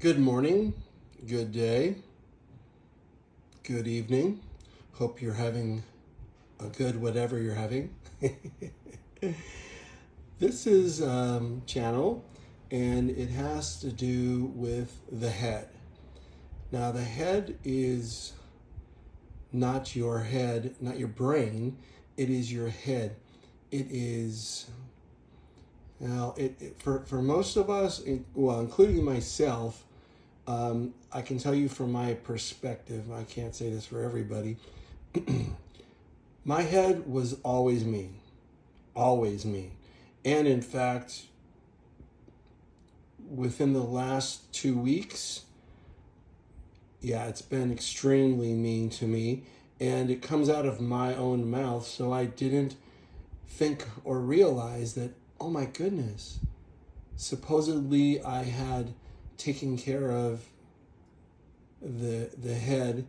Good morning, good day, good evening. Hope you're having a good whatever you're having. This is channel, and it has to do with the head. Now, the head is not your head, not your brain. It is your head. It is for most of us, including myself. I can tell you from my perspective, I can't say this for everybody. My head was always me, always me. And in fact, within the last 2 weeks, it's been extremely mean to me. And it comes out of my own mouth, so I didn't think or realize that, oh my goodness, supposedly I had taking care of the head,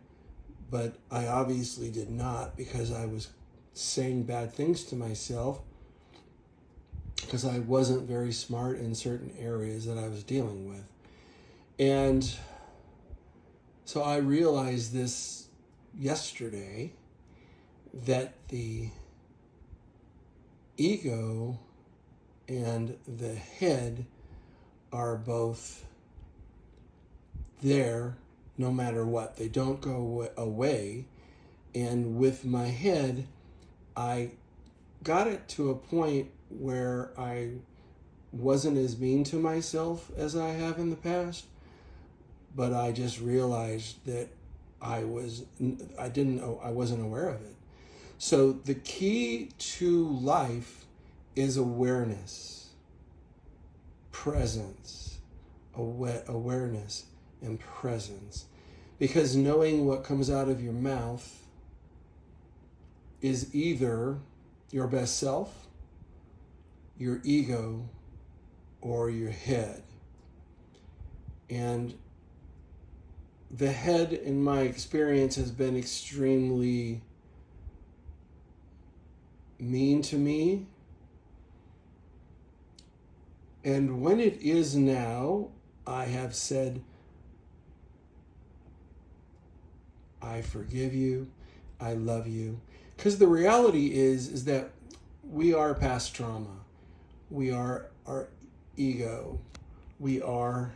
but I obviously did not, because I was saying bad things to myself because I wasn't very smart in certain areas that I was dealing with. And so I realized this yesterday, that the ego and the head are both there no matter what. They don't go away. And with my head, I got it to a point where I wasn't as mean to myself as I have in the past, but I just realized that I wasn't aware of it. So the key to life is awareness, presence, awareness and presence. Because knowing what comes out of your mouth is either your best self, your ego, or your head. And the head, in my experience, has been extremely mean to me. And when it is now, I have said, I forgive you, I love you. Because the reality is that we are past trauma. We are our ego. We are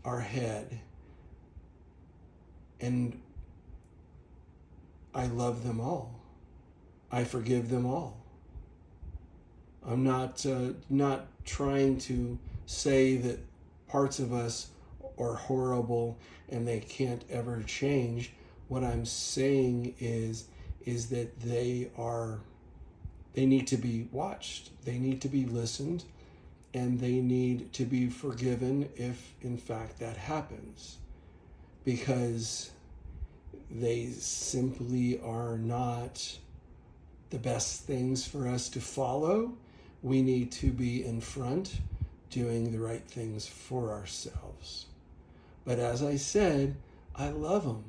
our head. And I love them all. I forgive them all. I'm not trying to say that parts of us are horrible and they can't ever change. What I'm saying is that they need to be watched, they need to be listened, and they need to be forgiven if in fact that happens, because they simply are not the best things for us to follow. We need to be in front, doing the right things for ourselves. But as I said, I love them.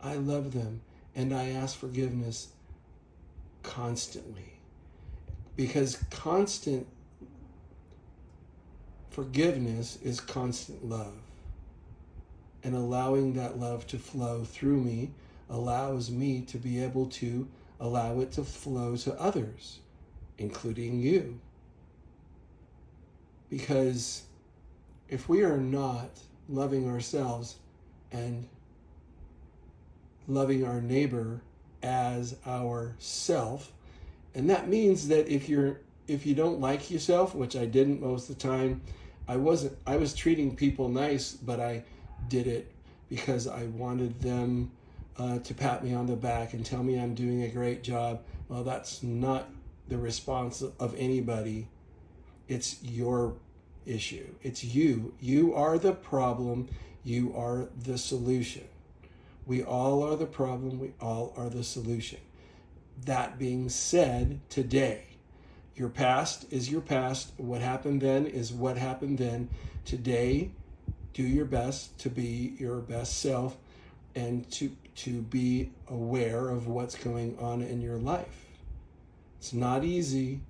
I love them, and I ask forgiveness constantly, because constant forgiveness is constant love, and allowing that love to flow through me allows me to be able to allow it to flow to others, including you. Because if we are not loving ourselves and loving our neighbor as ourself, and that means that if you don't like yourself, which I didn't most of the time, I was treating people nice, but I did it because I wanted them to pat me on the back and tell me I'm doing a great job. Well, that's not the response of anybody. It's your issue. It's you. You are the problem. You are the solution. We all are the problem. We all are the solution. That being said, today, your past is your past. What happened then is what happened then. Today, do your best to be your best self and to be aware of what's going on in your life. It's not easy.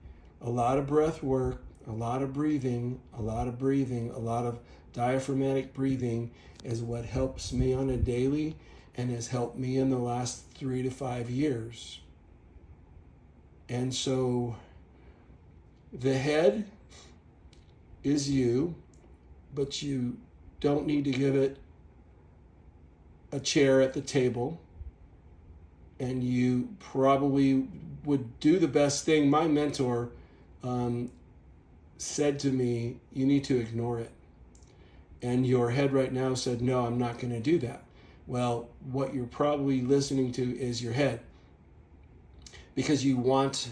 A lot of breath work, a lot of breathing, a lot of Diaphragmatic breathing is what helps me on a daily and has helped me in the last 3 to 5 years. And so the head is you, but you don't need to give it a chair at the table. And you probably would do the best thing. My mentor said to me, you need to ignore it. And your head right now said, no, I'm not going to do that. Well, what you're probably listening to is your head, because you want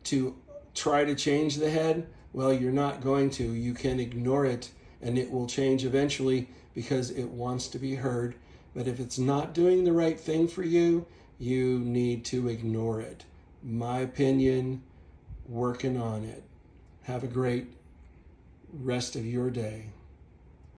to try to change the head. Well, you're not going to. You can ignore it and it will change eventually because it wants to be heard. But if it's not doing the right thing for you, you need to ignore it. My opinion, working on it. Have a great rest of your day.